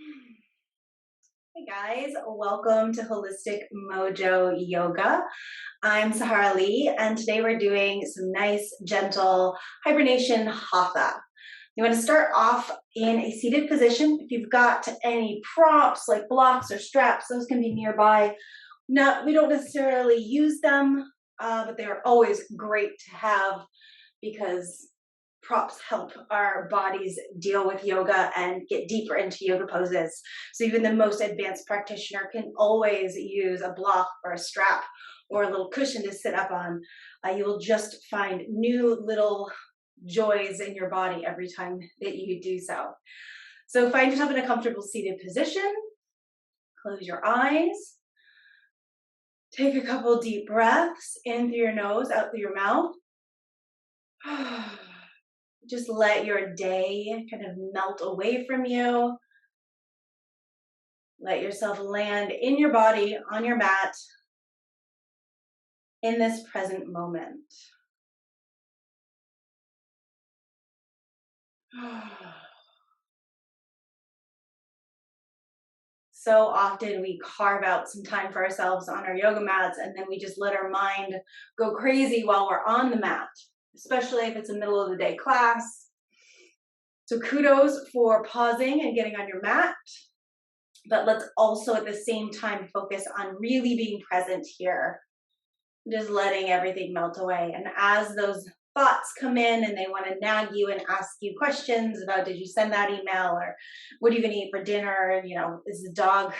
Hey guys, welcome to Holistic Mojo Yoga. I'm Sahara Lee, and today we're doing some nice, gentle hibernation hatha. You want to start off in a seated position. If you've got any props like blocks or straps, those can be nearby. We don't necessarily use them, but they are always great to have because props help our bodies deal with yoga and get deeper into yoga poses. So even the most advanced practitioner can always use a block or a strap or a little cushion to sit up on. You will just find new little joys in your body every time that you do so. So find yourself in a comfortable seated position. Close your eyes. Take a couple deep breaths in through your nose, out through your mouth. Just let your day kind of melt away from you. Let yourself land in your body, on your mat, in this present moment. So often we carve out some time for ourselves on our yoga mats and then we just let our mind go crazy while we're on the mat, especially if it's a middle of the day class. So kudos for pausing and getting on your mat, but let's also at the same time focus on really being present here, just letting everything melt away. And as those thoughts come in and they want to nag you and ask you questions about, did you send that email, or what are you going to eat for dinner? You know, is the dog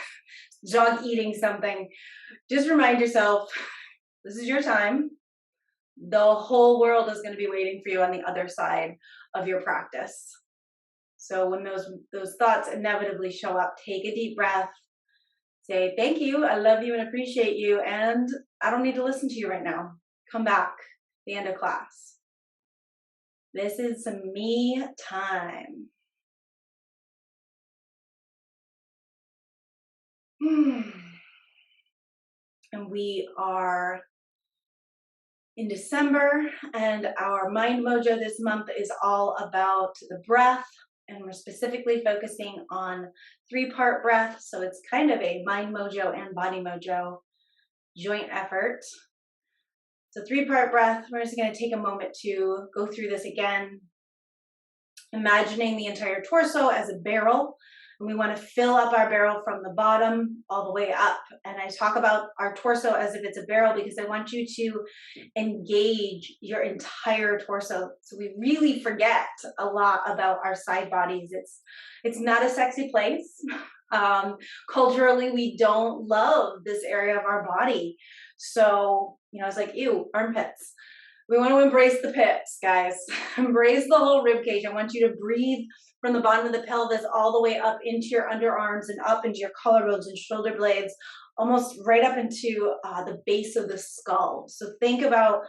eating something? Just remind yourself, this is your time. The whole world is going to be waiting for you on the other side of your practice. So when those thoughts inevitably show up, take a deep breath, say, thank you, I love you and appreciate you, and I don't need to listen to you right now. Come back at the end of class. This is some me time. And we are in December, and our Mind Mojo this month is all about the breath, and we're specifically focusing on 3-part breath. So it's kind of a Mind Mojo and Body Mojo joint effort. So 3-part breath. We're just going to take a moment to go through this again, imagining the entire torso as a barrel. And we want to fill up our barrel from the bottom all the way up. And I talk about our torso as if it's a barrel because I want you to engage your entire torso. So we really forget a lot about our side bodies. It's not a sexy place. Culturally, we don't love this area of our body. So, it's like, ew, armpits. We want to embrace the pits, guys. Embrace the whole rib cage. I want you to breathe from the bottom of the pelvis all the way up into your underarms and up into your collarbones and shoulder blades, almost right up into the base of the skull. So think about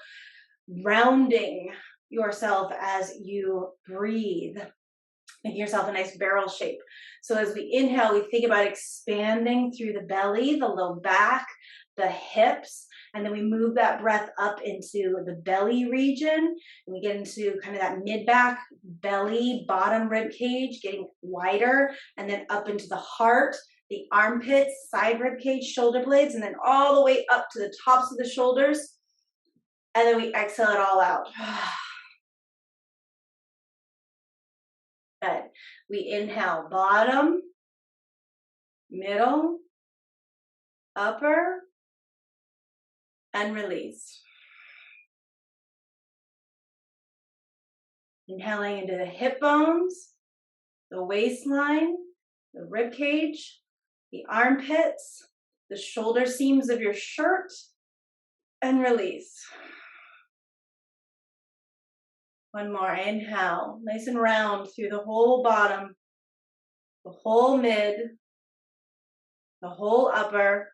rounding yourself as you breathe, making yourself a nice barrel shape. So as we inhale, we think about expanding through the belly, the low back, the hips, and then we move that breath up into the belly region, and we get into kind of that mid-back, belly, bottom rib cage, getting wider, and then up into the heart, the armpits, side rib cage, shoulder blades, and then all the way up to the tops of the shoulders, and then we exhale it all out. Good. We inhale bottom, middle, upper, and release. Inhaling into the hip bones, the waistline, the rib cage, the armpits, the shoulder seams of your shirt, and release. One more, inhale, nice and round through the whole bottom, the whole mid, the whole upper,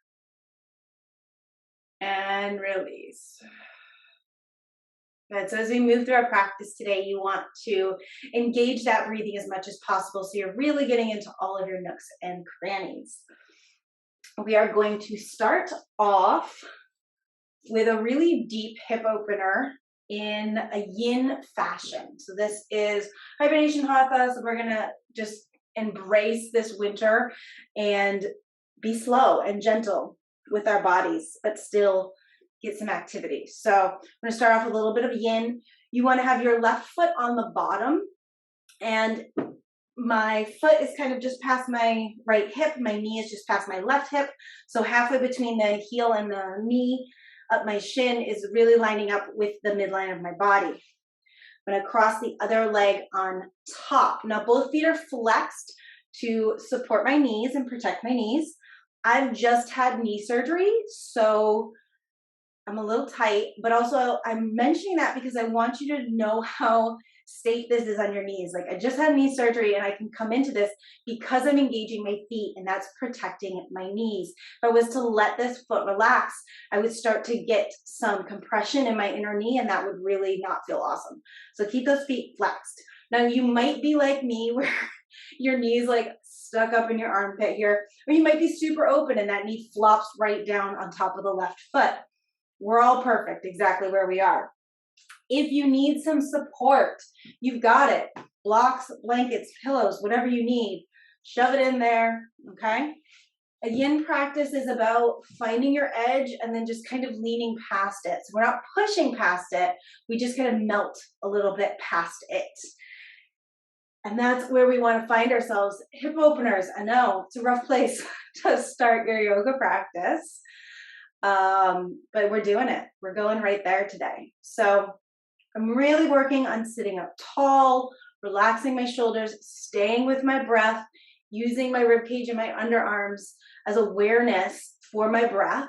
and release. Good. So as we move through our practice today, you want to engage that breathing as much as possible so you're really getting into all of your nooks and crannies. We are going to start off with a really deep hip opener in a yin fashion. So this is Hibernation Hatha, so we're going to just embrace this winter and be slow and gentle with our bodies, but still get some activity. So I'm going to start off with a little bit of yin. You want to have your left foot on the bottom, and my foot is kind of just past my right hip. My knee is just past my left hip. So halfway between the heel and the knee, up my shin is really lining up with the midline of my body. I'm going to cross the other leg on top. Now both feet are flexed to support my knees and protect my knees. I've just had knee surgery, so I'm a little tight, but also I'm mentioning that because I want you to know how safe this is on your knees. Like, I just had knee surgery and I can come into this because I'm engaging my feet, and that's protecting my knees. If I was to let this foot relax, I would start to get some compression in my inner knee, and that would really not feel awesome. So keep those feet flexed. Now you might be like me where your knee's like stuck up in your armpit here, or you might be super open and that knee flops right down on top of the left foot. We're all perfect exactly where we are. If you need some support, you've got it. Blocks, blankets, pillows, whatever you need, shove it in there, okay? A yin practice is about finding your edge and then just kind of leaning past it. So we're not pushing past it, we just kind of melt a little bit past it. And that's where we want to find ourselves. Hip openers, I know, it's a rough place to start your yoga practice. But we're doing it. We're going right there today. So I'm really working on sitting up tall, relaxing my shoulders, staying with my breath, using my rib cage and my underarms as awareness for my breath.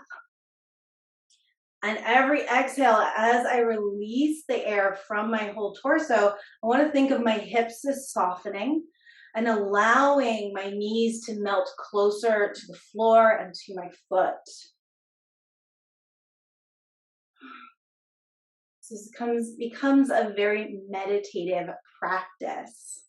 And every exhale, as I release the air from my whole torso, I want to think of my hips as softening and allowing my knees to melt closer to the floor and to my foot. This becomes a very meditative practice.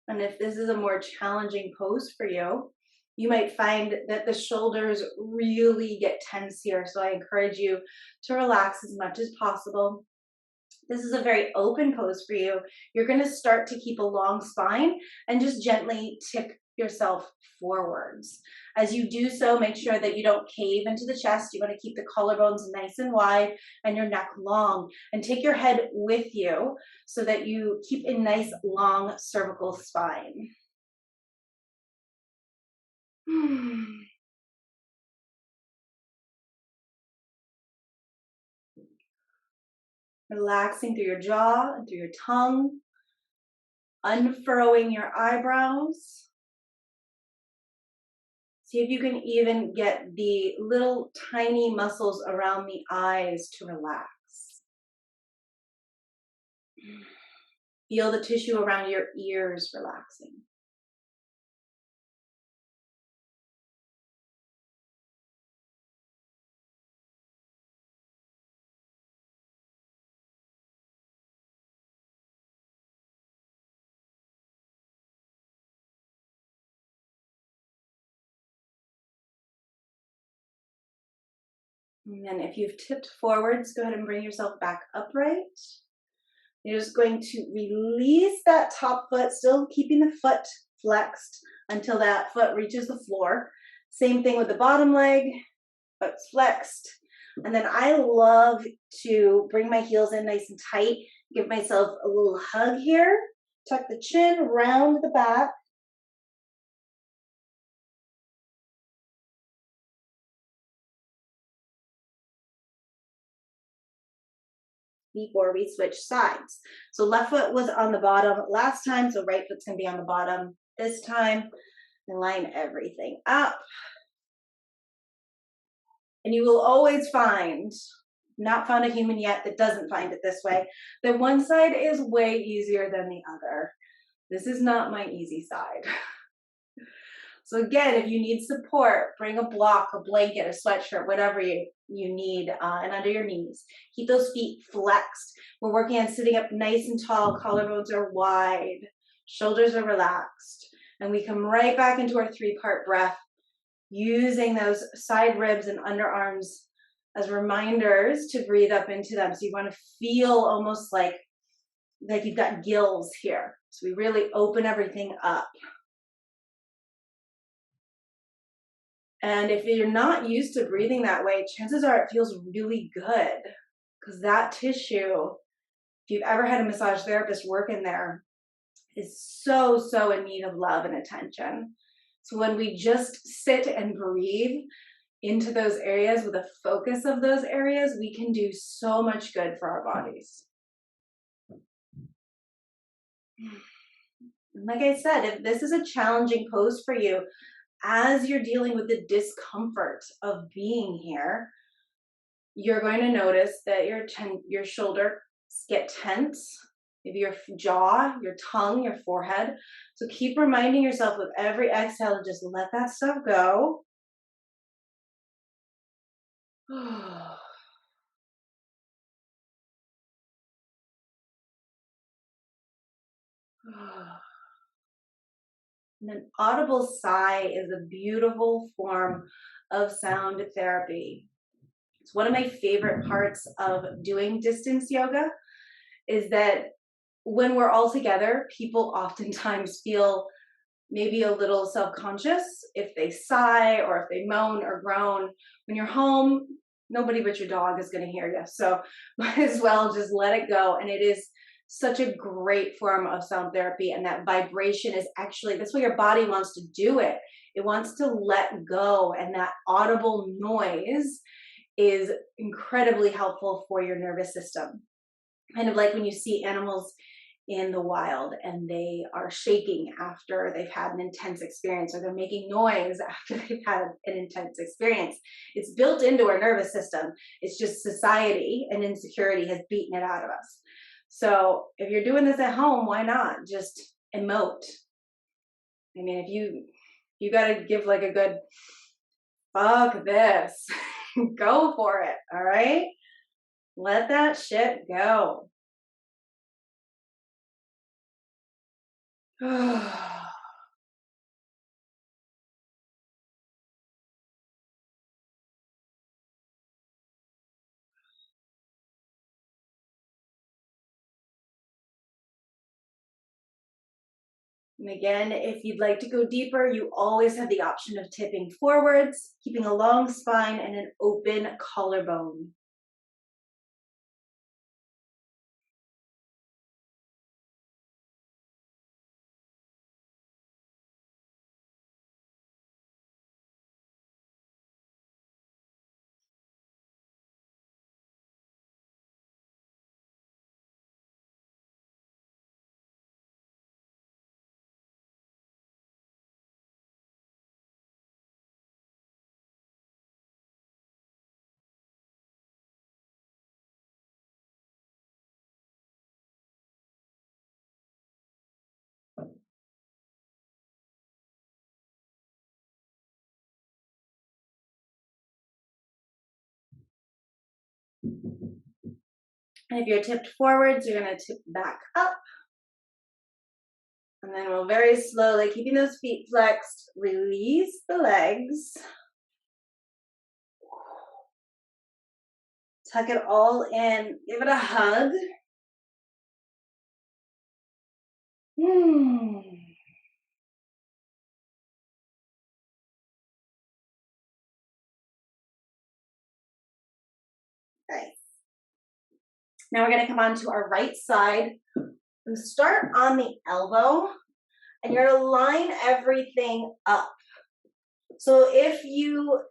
And if this is a more challenging pose for you, you might find that the shoulders really get tense here. So I encourage you to relax as much as possible. This is a very open pose for you. You're going to start to keep a long spine and just gently tip yourself forwards. As you do so, make sure that you don't cave into the chest. You want to keep the collarbones nice and wide and your neck long, and take your head with you so that you keep a nice long cervical spine. Relaxing through your jaw and through your tongue, unfurrowing your eyebrows. See if you can even get the little tiny muscles around the eyes to relax. Feel the tissue around your ears relaxing. And then if you've tipped forwards, go ahead and bring yourself back upright. You're just going to release that top foot, still keeping the foot flexed until that foot reaches the floor. Same thing with the bottom leg, foot's flexed. And then I love to bring my heels in nice and tight, give myself a little hug here, tuck the chin, round the back. Before we switch sides. So left foot was on the bottom last time, so right foot's gonna be on the bottom this time. And line everything up. And you will always find, not found a human yet that doesn't find it this way, that one side is way easier than the other. This is not my easy side. So again, if you need support, bring a block, a blanket, a sweatshirt, whatever you need, and under your knees. Keep those feet flexed. We're working on sitting up nice and tall. Collarbones are wide. Shoulders are relaxed. And we come right back into our 3-part breath, using those side ribs and underarms as reminders to breathe up into them. So you want to feel almost like you've got gills here. So we really open everything up. And if you're not used to breathing that way, chances are it feels really good, because that tissue, if you've ever had a massage therapist work in there, is so, so in need of love and attention. So when we just sit and breathe into those areas with a focus of those areas, we can do so much good for our bodies. And like I said, if this is a challenging pose for you, as you're dealing with the discomfort of being here, you're going to notice that your shoulders get tense, maybe your jaw, your tongue, your forehead. So keep reminding yourself with every exhale to just let that stuff go. And an audible sigh is a beautiful form of sound therapy. It's one of my favorite parts of doing distance yoga, is that when we're all together, people oftentimes feel maybe a little self-conscious if they sigh or if they moan or groan. When you're home, nobody but your dog is going to hear you. So might as well just let it go. And it is such a great form of sound therapy. And that vibration is actually, that's what your body wants to do it. It wants to let go. And that audible noise is incredibly helpful for your nervous system. Kind of like when you see animals in the wild and they are shaking after they've had an intense experience, or they're making noise after they've had an intense experience. It's built into our nervous system. It's just society and insecurity has beaten it out of us. So if you're doing this at home, why not just emote? I mean, if you got to give like a good fuck this, go for it. All right. Let that shit go. And again, if you'd like to go deeper, you always have the option of tipping forwards, keeping a long spine and an open collarbone. And if you're tipped forwards, you're going to tip back up. And then we'll very slowly, keeping those feet flexed, release the legs. Tuck it all in. Give it a hug. Okay. Now we're going to come on to our right side and start on the elbow. And you're going to line everything up. So if you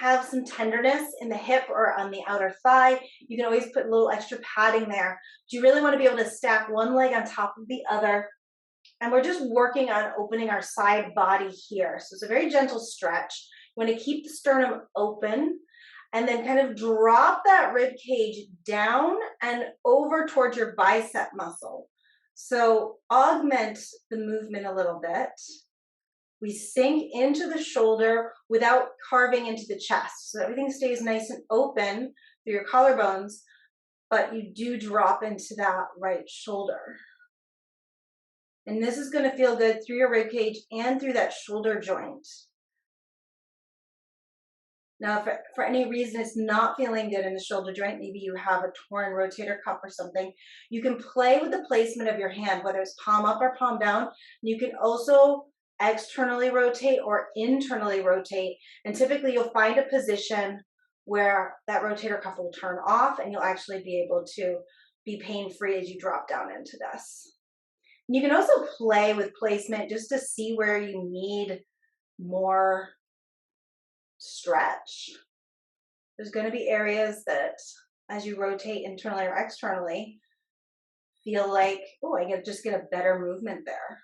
have some tenderness in the hip or on the outer thigh, you can always put a little extra padding there. But you really want to be able to stack one leg on top of the other. And we're just working on opening our side body here. So it's a very gentle stretch. You want to keep the sternum open and then kind of drop that rib cage down and over towards your bicep muscle. So augment the movement a little bit. We sink into the shoulder without carving into the chest. So everything stays nice and open through your collarbones, but you do drop into that right shoulder. And this is going to feel good through your rib cage and through that shoulder joint. Now, if for any reason it's not feeling good in the shoulder joint, maybe you have a torn rotator cuff or something, you can play with the placement of your hand, whether it's palm up or palm down. You can also externally rotate or internally rotate. And typically you'll find a position where that rotator cuff will turn off and you'll actually be able to be pain-free as you drop down into this. And you can also play with placement just to see where you need more stretch. There's going to be areas that as you rotate internally or externally, feel like, oh, I just get a better movement there.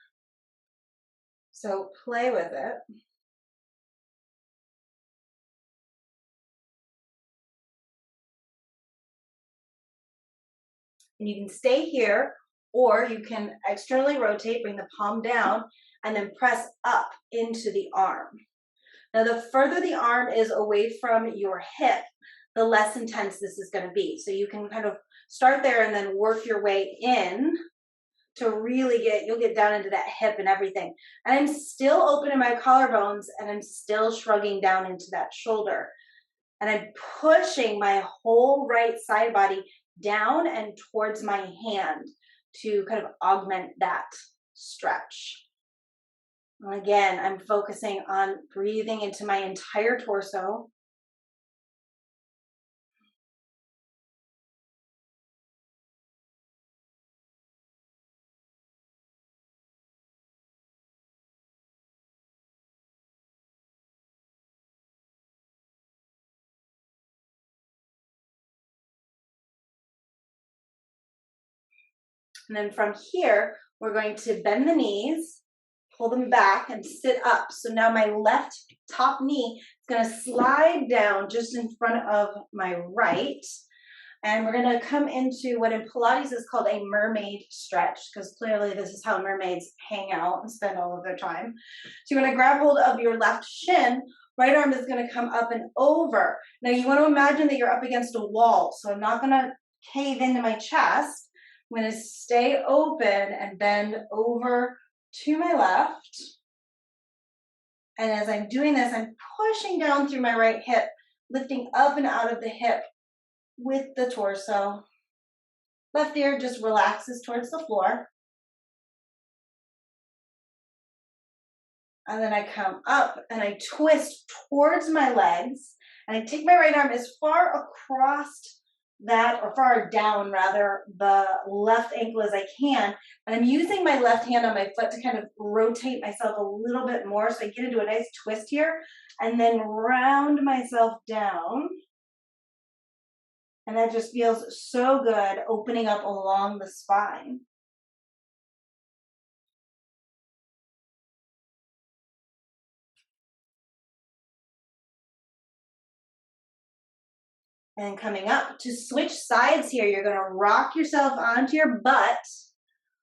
So play with it. And you can stay here, or you can externally rotate, bring the palm down, and then press up into the arm. Now, the further the arm is away from your hip, the less intense this is going to be. So you can kind of start there and then work your way in to really you'll get down into that hip and everything. And I'm still open in my collarbones and I'm still shrugging down into that shoulder. And I'm pushing my whole right side body down and towards my hand to kind of augment that stretch. And again, I'm focusing on breathing into my entire torso. And then from here, we're going to bend the knees, pull them back and sit up. So now my left top knee is going to slide down just in front of my right. And we're going to come into what in Pilates is called a mermaid stretch, because clearly this is how mermaids hang out and spend all of their time. So you're going to grab hold of your left shin. Right arm is going to come up and over. Now you want to imagine that you're up against a wall. So I'm not going to cave into my chest. I'm going to stay open and bend over to my left. And as I'm doing this, I'm pushing down through my right hip, lifting up and out of the hip with the torso. Left ear just relaxes towards the floor. And then I come up and I twist towards my legs. And I take my right arm as far across that, or far down rather, the left ankle as I can. And I'm using my left hand on my foot to kind of rotate myself a little bit more. So I get into a nice twist here and then round myself down. And that just feels so good, opening up along the spine. And coming up to switch sides here, you're going to rock yourself onto your butt,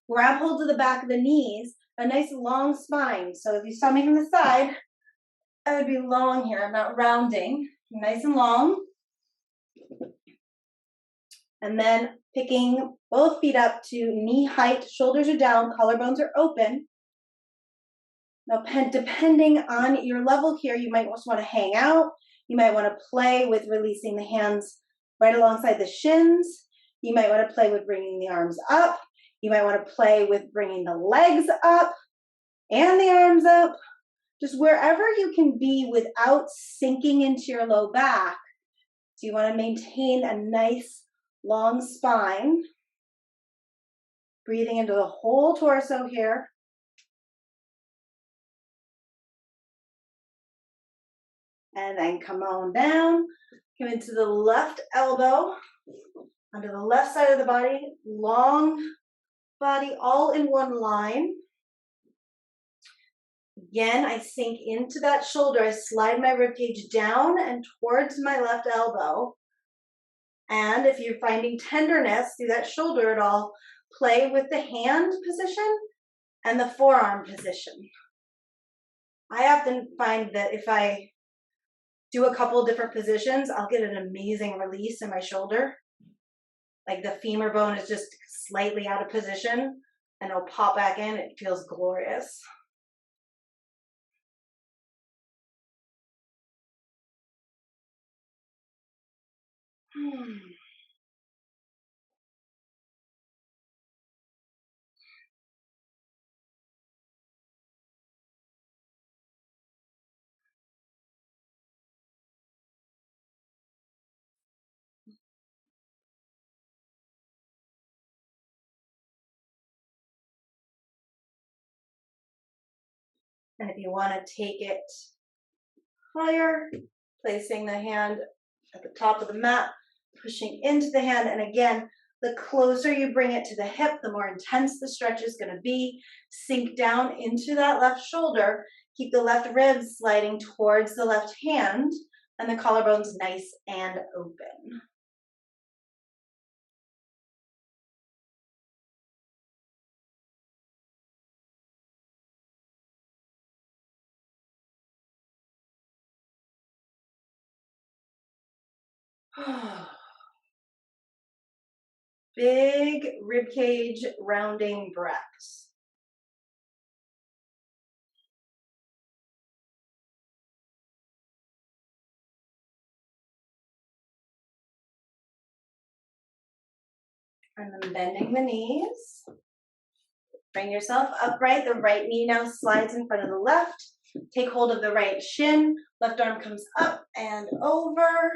grab hold of the back of the knees, a nice long spine. So if you saw me from the side, I would be long here. I'm not rounding. Nice and long. And then picking both feet up to knee height, shoulders are down, collarbones are open. Now, depending on your level here, you might just want to hang out. You might want to play with releasing the hands right alongside the shins. You might want to play with bringing the arms up. You might want to play with bringing the legs up and the arms up. Just wherever you can be without sinking into your low back. So you want to maintain a nice long spine. Breathing into the whole torso here. And then come on down, come into the left elbow, onto the left side of the body, long body, all in one line. Again, I sink into that shoulder. I slide my ribcage down and towards my left elbow. And if you're finding tenderness through that shoulder at all, play with the hand position and the forearm position. I often find that if I do a couple different positions, I'll get an amazing release in my shoulder. Like the femur bone is just slightly out of position and it'll pop back in. It feels glorious. And if you want to take it higher, placing the hand at the top of the mat, pushing into the hand. And again, the closer you bring it to the hip, the more intense the stretch is going to be. Sink down into that left shoulder. Keep the left ribs sliding towards the left hand and the collarbones nice and open. Big rib cage rounding breaths. And then bending the knees. Bring yourself upright. The right knee now slides in front of the left. Take hold of the right shin. Left arm comes up and over.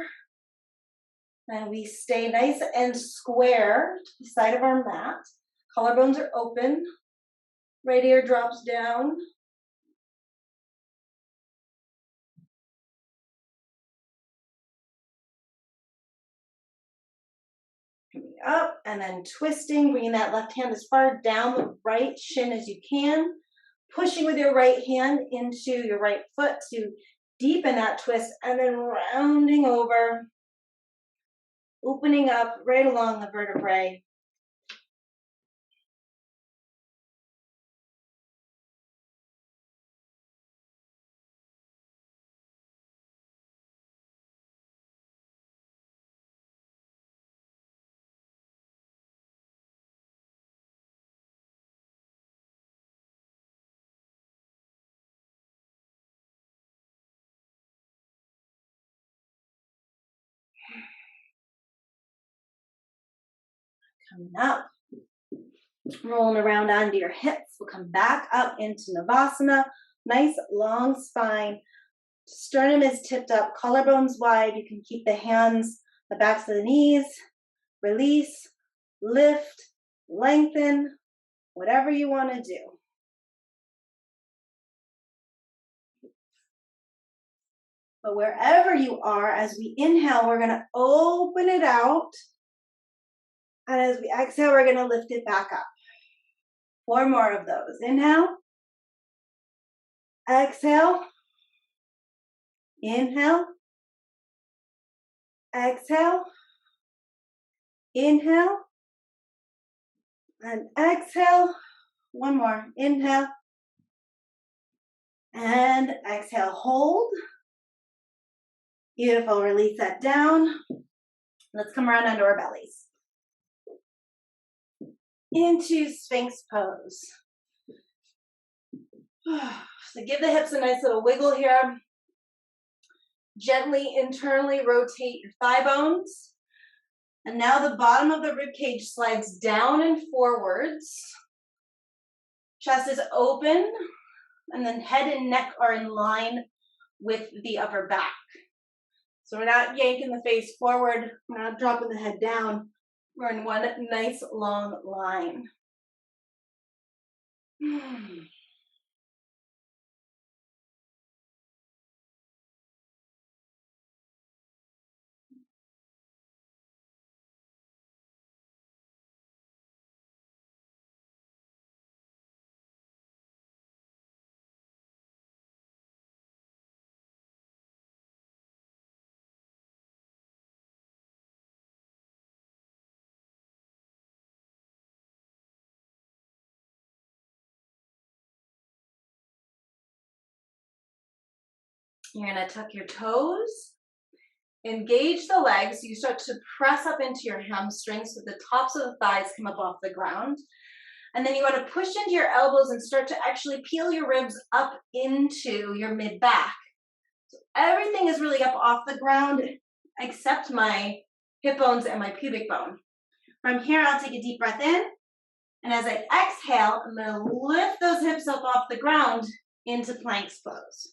And we stay nice and square to the side of our mat. Collarbones are open. Right ear drops down. Coming up and then twisting, bringing that left hand as far down the right shin as you can. Pushing with your right hand into your right foot to deepen that twist and then rounding over. Opening up right along the vertebrae. Coming up, rolling around onto your hips. We'll come back up into Navasana. Nice long spine. Sternum is tipped up, collarbones wide. You can keep the hands, the backs of the knees. Release, lift, lengthen, whatever you want to do. But wherever you are, as we inhale, we're going to open it out. And as we exhale, we're going to lift it back up. 4 more of those. Inhale. Exhale. Inhale. Exhale. Inhale. And exhale. 1 more. Inhale. And exhale. Hold. Beautiful. Release that down. Let's come around under our bellies. Into Sphinx pose. So give the hips a nice little wiggle here. Gently internally rotate your thigh bones. And now the bottom of the rib cage slides down and forwards. Chest is open. And then head and neck are in line with the upper back. So we're not yanking the face forward. We're not dropping the head down. We're in one nice long line. You're gonna tuck your toes, engage the legs. You start to press up into your hamstrings so the tops of the thighs come up off the ground. And then you want to push into your elbows and start to actually peel your ribs up into your mid back. So everything is really up off the ground except my hip bones and my pubic bone. From here, I'll take a deep breath in. And as I exhale, I'm going to lift those hips up off the ground into plank pose.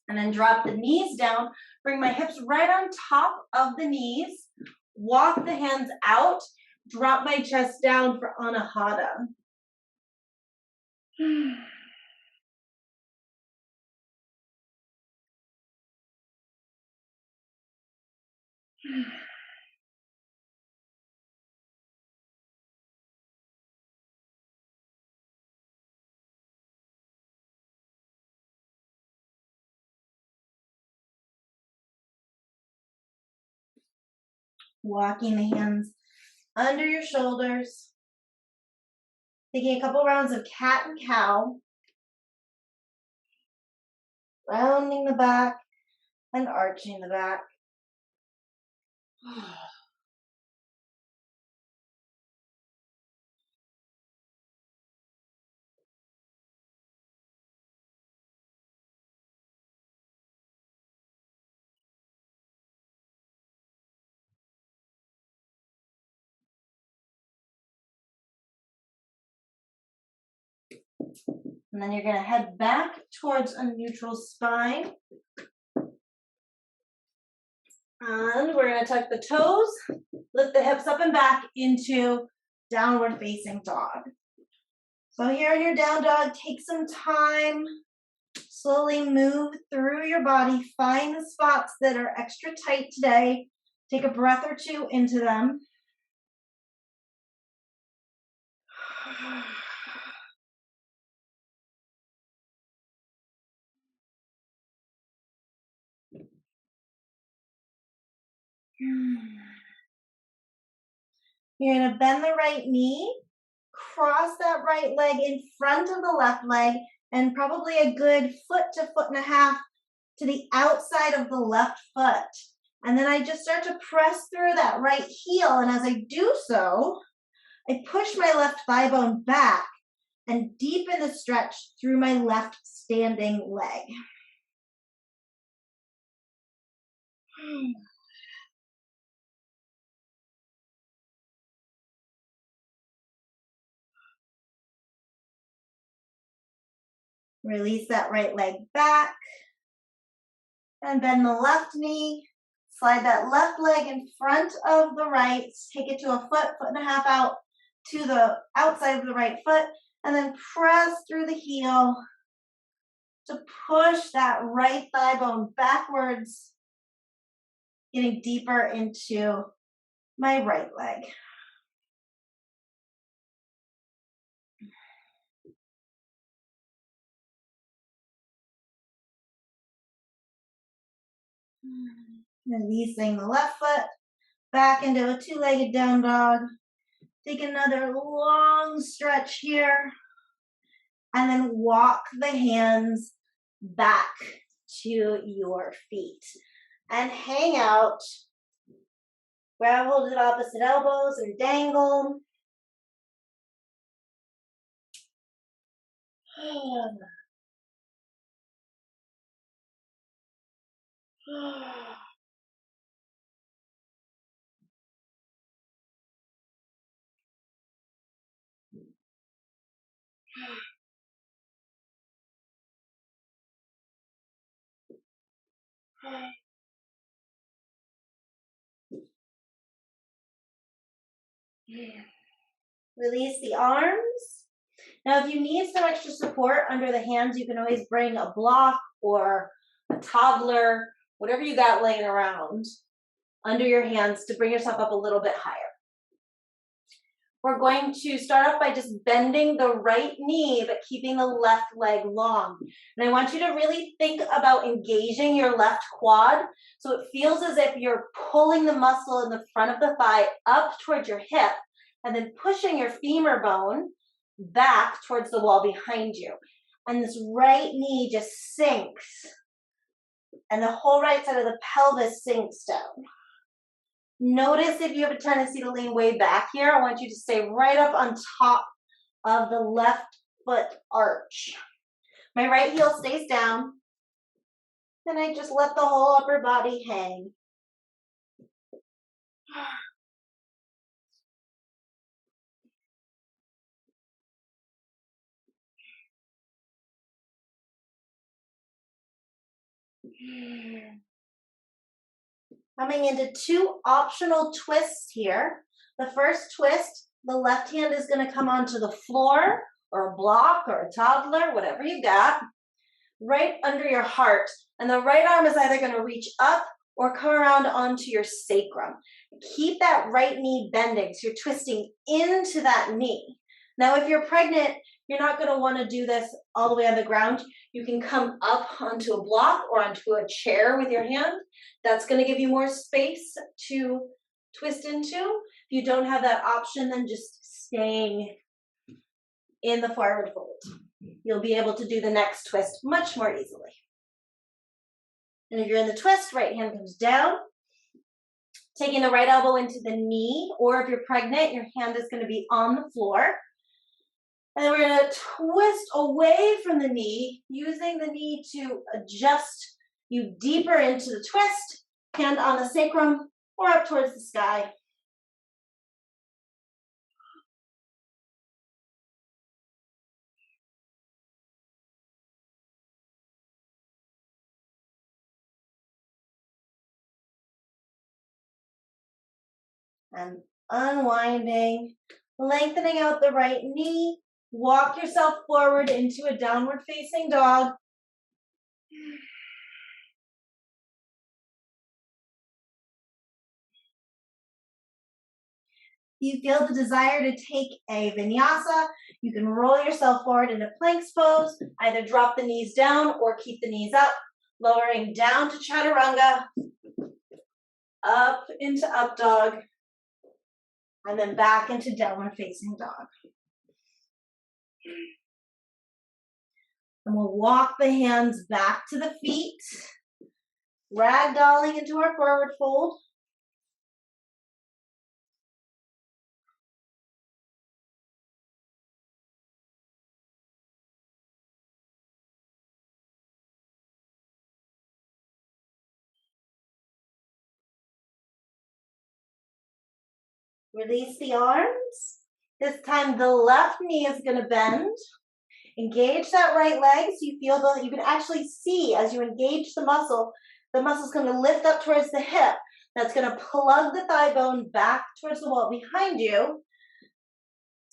And then drop the knees down, bring my hips right on top of the knees, walk the hands out, drop my chest down for Anahata. Walking the hands under your shoulders. Taking a couple rounds of cat and cow. Rounding the back and arching the back. And then you're going to head back towards a neutral spine. And we're going to tuck the toes, lift the hips up and back into downward facing dog. So here in your down dog, take some time, slowly move through your body, find the spots that are extra tight today, take a breath or two into them. You're going to bend the right knee, cross that right leg in front of the left leg, and probably a good foot to foot and a half to the outside of the left foot. And then I just start to press through that right heel. And as I do so, I push my left thigh bone back and deepen the stretch through my left standing leg. Release that right leg back and bend the left knee. Slide that left leg in front of the right. Take it to a foot, foot and a half out to the outside of the right foot, and then press through the heel to push that right thigh bone backwards, getting deeper into my right leg. Releasing the left foot back into a two-legged down dog. Take another long stretch here. And then walk the hands back to your feet. And hang out. Grab hold of the opposite elbows and dangle. Release the arms. Now, if you need some extra support under the hands, you can always bring a block or a toddler, whatever you got laying around under your hands to bring yourself up a little bit higher. We're going to start off by just bending the right knee, but keeping the left leg long. And I want you to really think about engaging your left quad so it feels as if you're pulling the muscle in the front of the thigh up towards your hip and then pushing your femur bone back towards the wall behind you. And this right knee just sinks and the whole right side of the pelvis sinks down. Notice if you have a tendency to lean way back here, I want you to stay right up on top of the left foot arch. My right heel stays down, and I just let the whole upper body hang. Coming into two optional twists here. The first twist, the left hand is going to come onto the floor or a block or a toddler, whatever you got, right under your heart. And the right arm is either going to reach up or come around onto your sacrum. Keep that right knee bending, so you're twisting into that knee. Now, if you're pregnant, you're not going to want to do this all the way on the ground. You can come up onto a block or onto a chair with your hand. That's going to give you more space to twist into. If you don't have that option, then just staying in the forward fold. You'll be able to do the next twist much more easily. And if you're in the twist, right hand comes down, taking the right elbow into the knee, or if you're pregnant, your hand is going to be on the floor. And then we're going to twist away from the knee, using the knee to adjust you deeper into the twist, hand on the sacrum or up towards the sky. And unwinding, lengthening out the right knee, walk yourself forward into a downward facing dog. You feel the desire to take a vinyasa, you can roll yourself forward into planks pose, either drop the knees down or keep the knees up, lowering down to chaturanga, up into up dog, and then back into downward facing dog. And we'll walk the hands back to the feet, ragdolling into our forward fold. Release the arms. This time the left knee is going to bend. Engage that right leg so you feel that you can actually see as you engage the muscle's going to lift up towards the hip. That's going to plug the thigh bone back towards the wall behind you.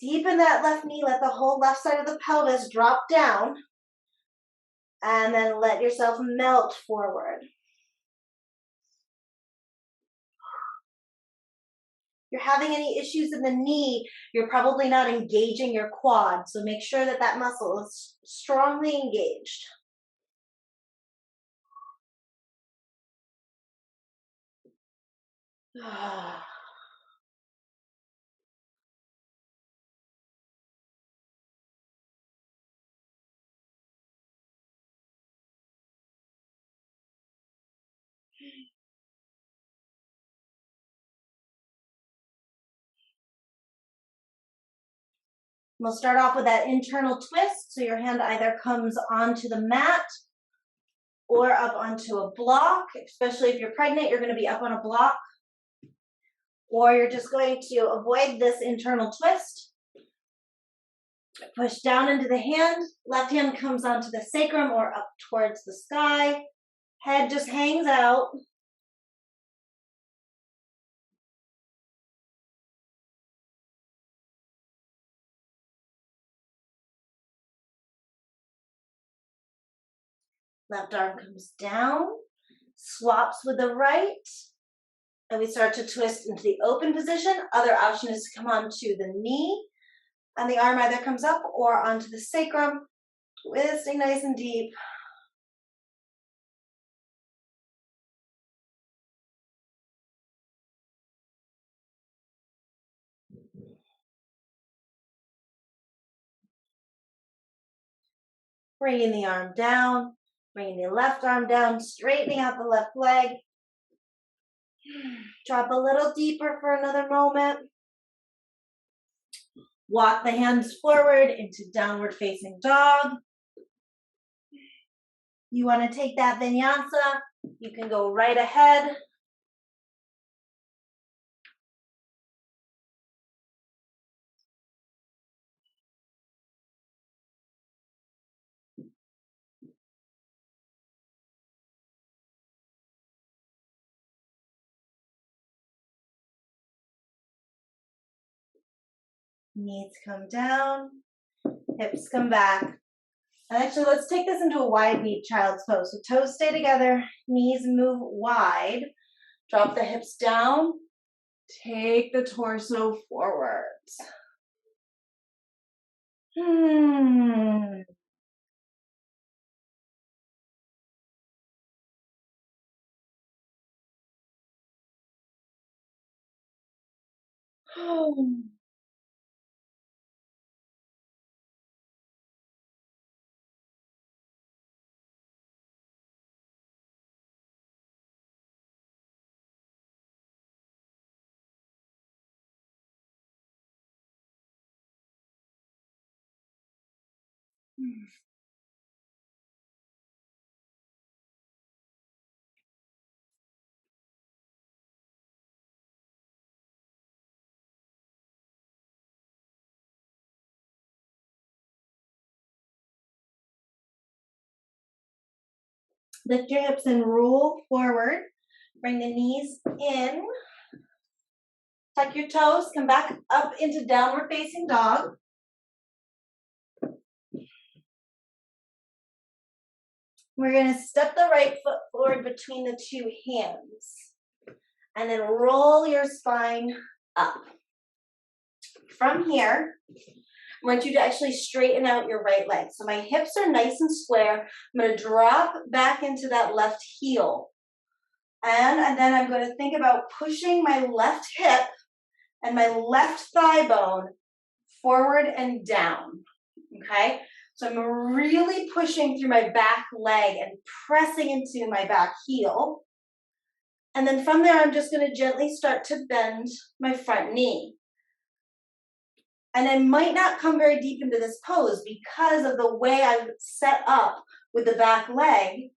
Deepen that left knee, let the whole left side of the pelvis drop down, and then let yourself melt forward. If you're having any issues in the knee, you're probably not engaging your quad, so make sure that that muscle is strongly engaged. We'll start off with that internal twist, so your hand either comes onto the mat or up onto a block. Especially if you're pregnant, you're going to be up on a block. Or you're just going to avoid this internal twist. Push down into the hand. Left hand comes onto the sacrum or up towards the sky. Head just hangs out. Left arm comes down, swaps with the right. And we start to twist into the open position. Other option is to come onto the knee, and the arm either comes up or onto the sacrum, twisting nice and deep. Bringing the arm down, bringing the left arm down, straightening out the left leg. Drop a little deeper for another moment. Walk the hands forward into downward facing dog. You want to take that vinyasa, you can go right ahead. Knees come down, hips come back. And actually, let's take this into a wide knee child's pose. So toes stay together, knees move wide. Drop the hips down, take the torso forwards. Lift your hips and roll forward. Bring the knees in. Tuck your toes. Come back up into downward facing dog. We're going to step the right foot forward between the two hands. And then roll your spine up. From here, I want you to actually straighten out your right leg. So my hips are nice and square. I'm going to drop back into that left heel. And then I'm going to think about pushing my left hip and my left thigh bone forward and down. Okay? So I'm really pushing through my back leg and pressing into my back heel. And then from there, I'm just going to gently start to bend my front knee. And I might not come very deep into this pose because of the way I'm set up with the back leg.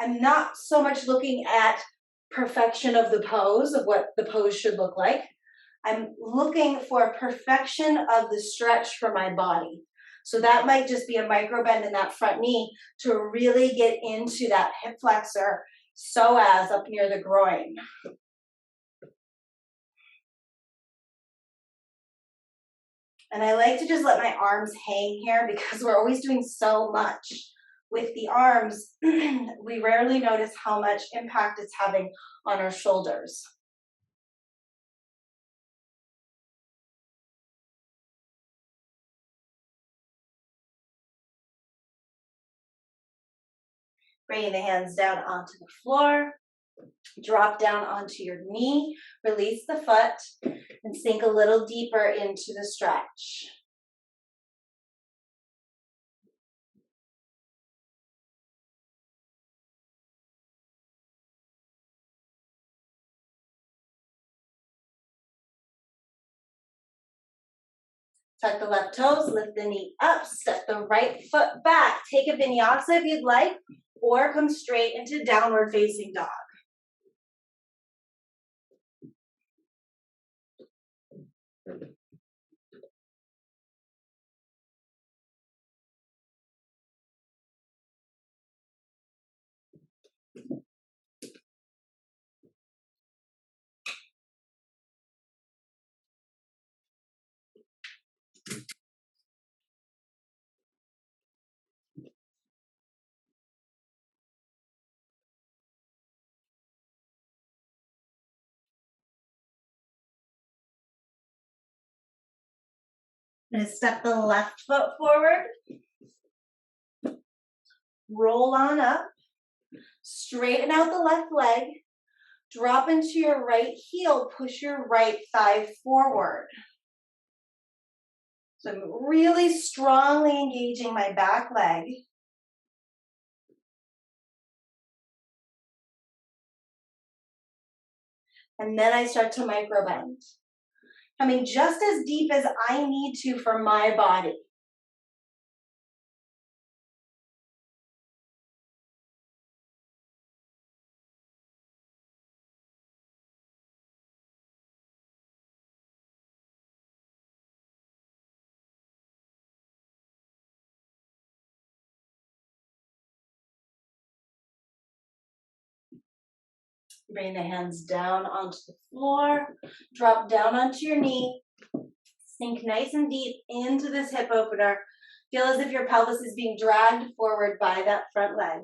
I'm not so much looking at perfection of the pose, of what the pose should look like. I'm looking for perfection of the stretch for my body. So that might just be a micro bend in that front knee to really get into that hip flexor, psoas up near the groin. And I like to just let my arms hang here because we're always doing so much with the arms. We rarely notice how much impact it's having on our shoulders. Bringing the hands down onto the floor. Drop down onto your knee. Release the foot and sink a little deeper into the stretch. Tuck the left toes, lift the knee up, step the right foot back. Take a vinyasa if you'd like, or come straight into downward facing dog. I'm going to step the left foot forward, roll on up, straighten out the left leg, drop into your right heel, push your right thigh forward. So I'm really strongly engaging my back leg. And then I start to micro bend. Coming just as deep as I need to for my body. Bring the hands down onto the floor, drop down onto your knee, sink nice and deep into this hip opener. Feel as if your pelvis is being dragged forward by that front leg.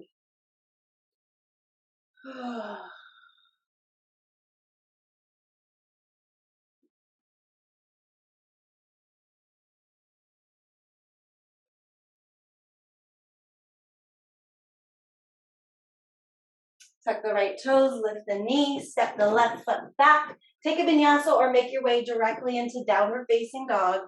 Tuck the right toes, lift the knee, step the left foot back. Take a vinyasa or make your way directly into downward facing dog.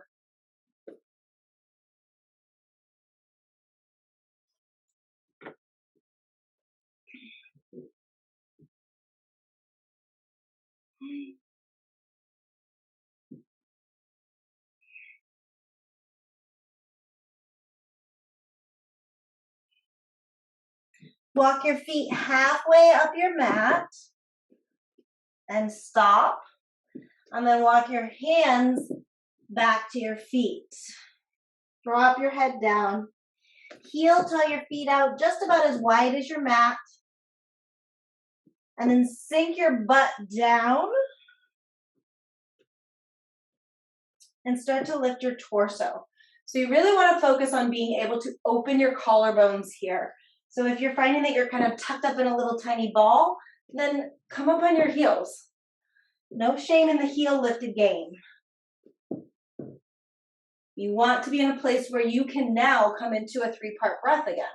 Walk your feet halfway up your mat and stop. And then walk your hands back to your feet. Drop your head down. Heel toe your feet out just about as wide as your mat. And then sink your butt down. And start to lift your torso. So you really want to focus on being able to open your collarbones here. So if you're finding that you're kind of tucked up in a little tiny ball, then come up on your heels. No shame in the heel lifted game. You want to be in a place where you can now come into a 3-part breath again.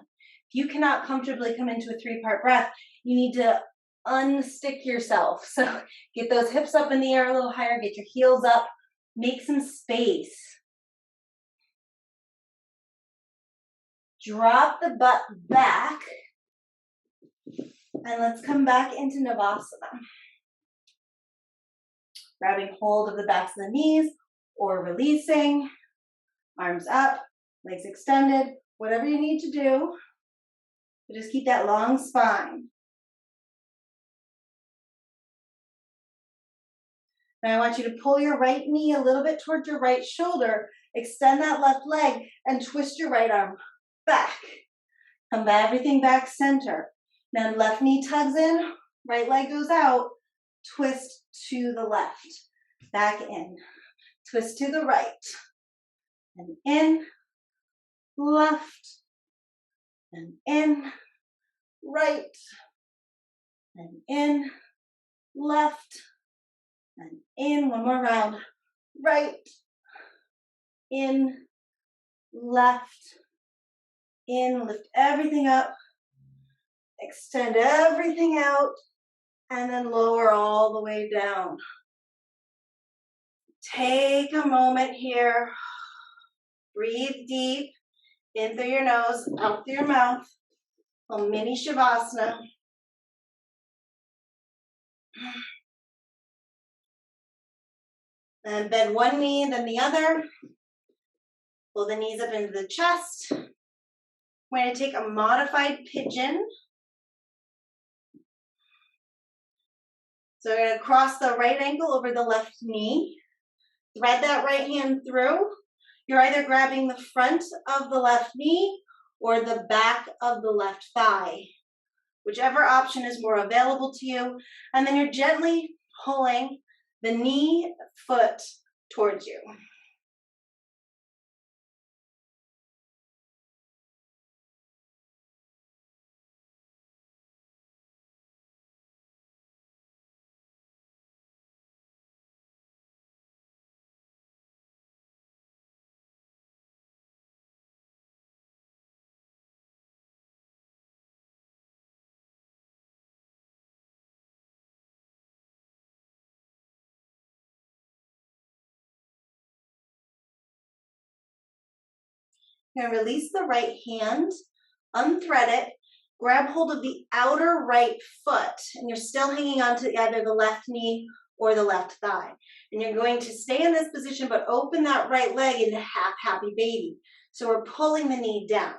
If you cannot comfortably come into a 3-part breath, you need to unstick yourself. So get those hips up in the air a little higher, get your heels up, make some space. Drop the butt back. And let's come back into Navasana. Grabbing hold of the backs of the knees or releasing. Arms up, legs extended, whatever you need to do. But just keep that long spine. Now I want you to pull your right knee a little bit towards your right shoulder. Extend that left leg and twist your right arm back. Come back, everything back center. Now left knee tugs in, right leg goes out. Twist to the left. Back in. Twist to the right. And in, left, and in, right, and in, left, and in. One more round. Right, in, left, in. Lift everything up. Extend everything out. And then lower all the way down. Take a moment here. Breathe deep. In through your nose, out through your mouth. A mini Shavasana. And bend one knee, then the other. Pull the knees up into the chest. We're going to take a modified pigeon. So we're going to cross the right ankle over the left knee. Thread that right hand through. You're either grabbing the front of the left knee or the back of the left thigh, whichever option is more available to you. And then you're gently pulling the knee foot towards you. You're gonna release the right hand, unthread it, grab hold of the outer right foot, and you're still hanging on to either the left knee or the left thigh. And you're going to stay in this position, but open that right leg into half happy baby. So we're pulling the knee down.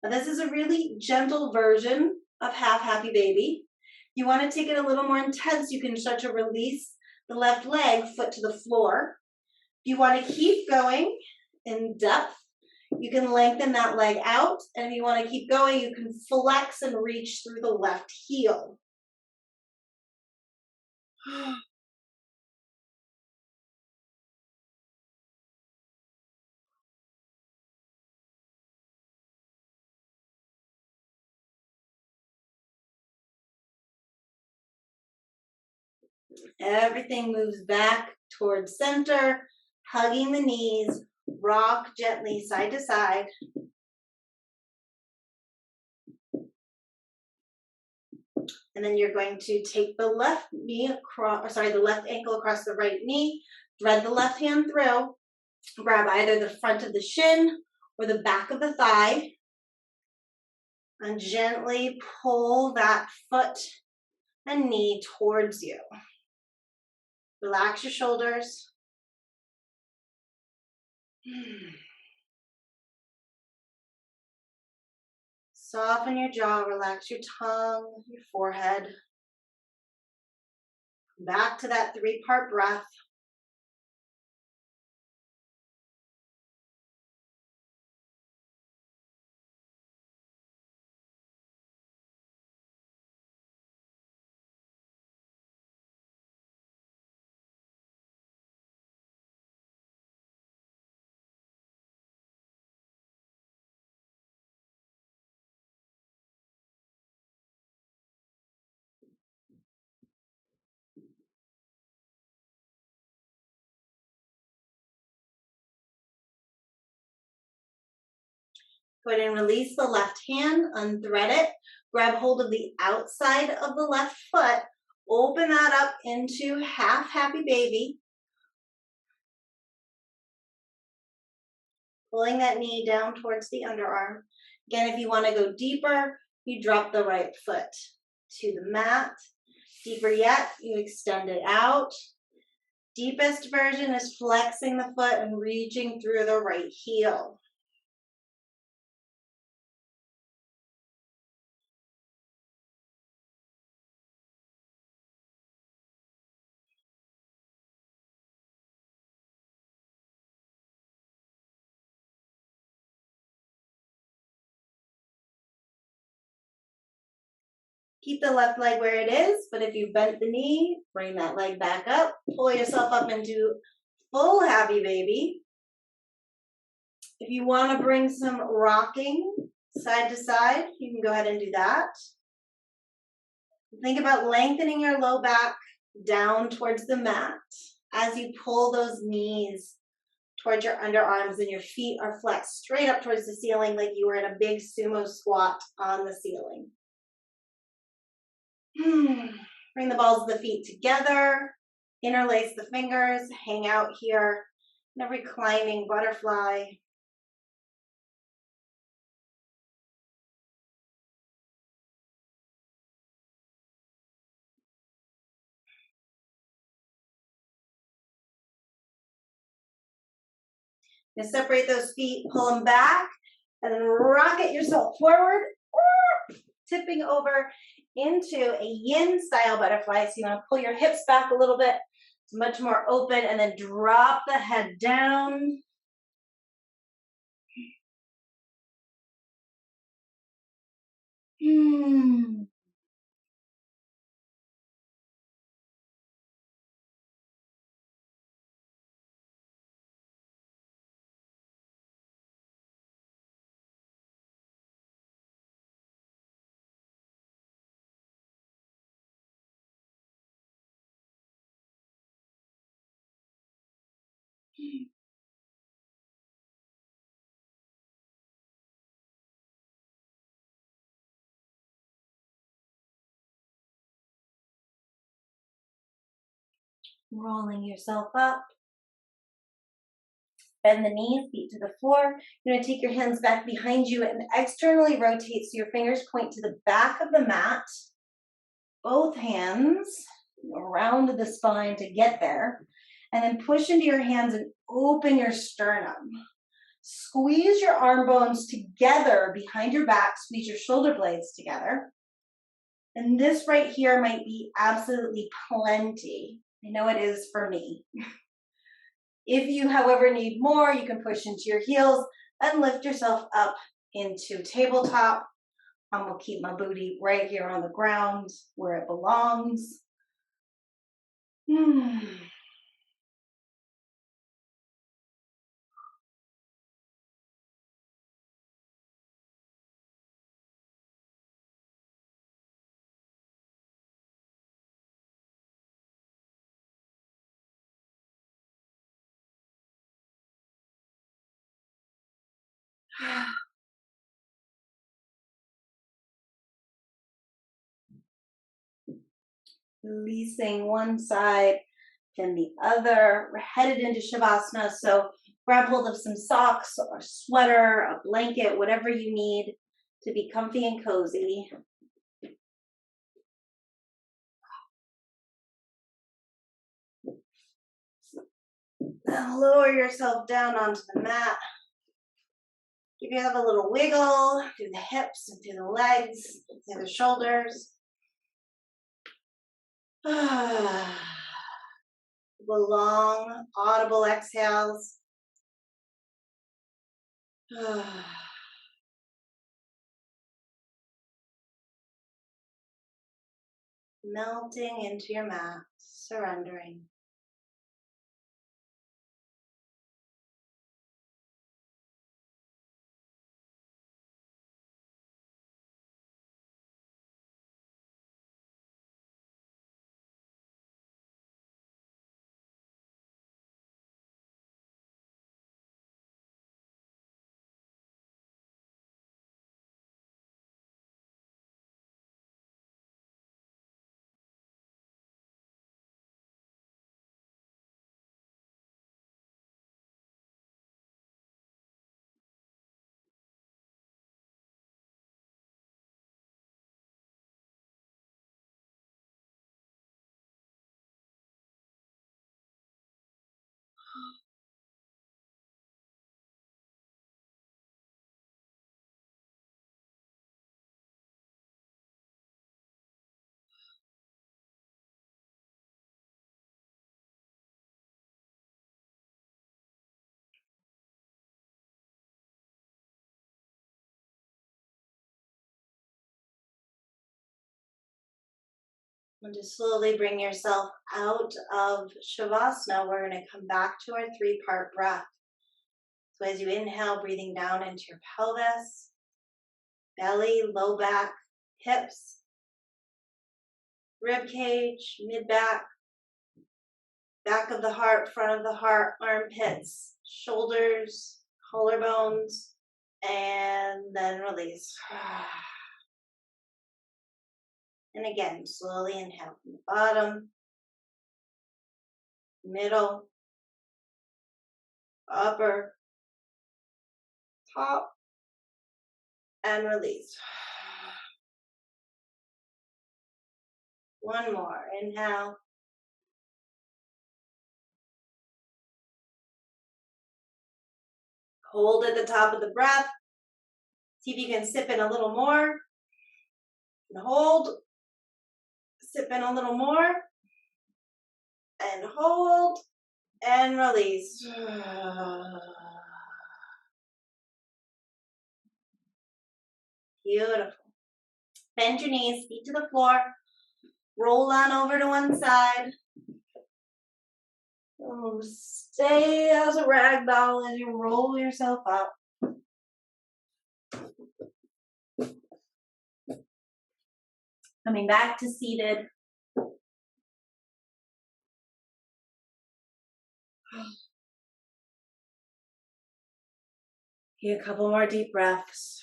Now this is a really gentle version of half happy baby. You want to take it a little more intense, you can start to release the left leg, foot to the floor. If you want to keep going in depth, you can lengthen that leg out, and if you want to keep going, you can flex and reach through the left heel. Everything moves back towards center, hugging the knees, rock gently side to side. And then you're going to take the left knee across, the left ankle across the right knee, thread the left hand through, grab either the front of the shin or the back of the thigh, and gently pull that foot and knee towards you. Relax your shoulders. Soften your jaw, relax your tongue, your forehead. Back to that 3-part breath. Go ahead and release the left hand, unthread it, grab hold of the outside of the left foot, open that up into half happy baby. Pulling that knee down towards the underarm. Again, if you want to go deeper, you drop the right foot to the mat. Deeper yet, you extend it out. Deepest version is flexing the foot and reaching through the right heel. Keep the left leg where it is, but if you bent the knee, bring that leg back up. Pull yourself up into full happy baby. If you want to bring some rocking side to side, you can go ahead and do that. Think about lengthening your low back down towards the mat as you pull those knees towards your underarms and your feet are flexed straight up towards the ceiling like you were in a big sumo squat on the ceiling. Bring the balls of the feet together, interlace the fingers, hang out here in a reclining butterfly. Now separate those feet, pull them back, and then rocket yourself forward, tipping over into a yin style butterfly. So you want to pull your hips back a little bit. It's much more open, and then drop the head down. Rolling yourself up. Bend the knees, feet to the floor. You're going to take your hands back behind you and externally rotate so your fingers point to the back of the mat. Both hands around the spine to get there. And then push into your hands and open your sternum. Squeeze your arm bones together behind your back. Squeeze your shoulder blades together. And this right here might be absolutely plenty. I know it is for me. If you, however, need more, you can push into your heels and lift yourself up into tabletop. I'm going to keep my booty right here on the ground where it belongs. Releasing one side, then the other. We're headed into Shavasana, so grab hold of some socks or a sweater, a blanket, whatever you need to be comfy and cozy. Now lower yourself down onto the mat. Give yourself a little wiggle through the hips and through the legs, through the shoulders. Long, audible exhales. Melting into your mat, surrendering. And to slowly bring yourself out of Shavasana, we're going to come back to our 3-part breath. So as you inhale, breathing down into your pelvis, belly, low back, hips, rib cage, mid back, back of the heart, front of the heart, armpits, shoulders, collarbones, and then release. And again, slowly inhale from the bottom, middle, upper, top, and release. One more. Inhale. Hold at the top of the breath. See if you can sip in a little more. And hold. Sip in a little more. And hold. And release. Beautiful. Bend your knees, feet to the floor. Roll on over to one side. Oh, stay as a rag doll as you roll yourself up. Coming back to seated. Take a couple more deep breaths.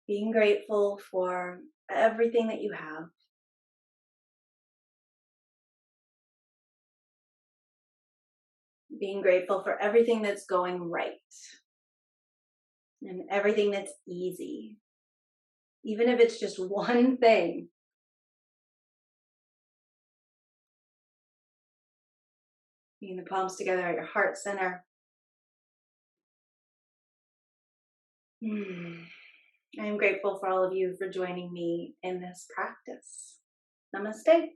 Being grateful for everything that you have. Being grateful for everything that's going right and everything that's easy. Even if it's just one thing. Bringing the palms together at your heart center. I am grateful for all of you for joining me in this practice. Namaste.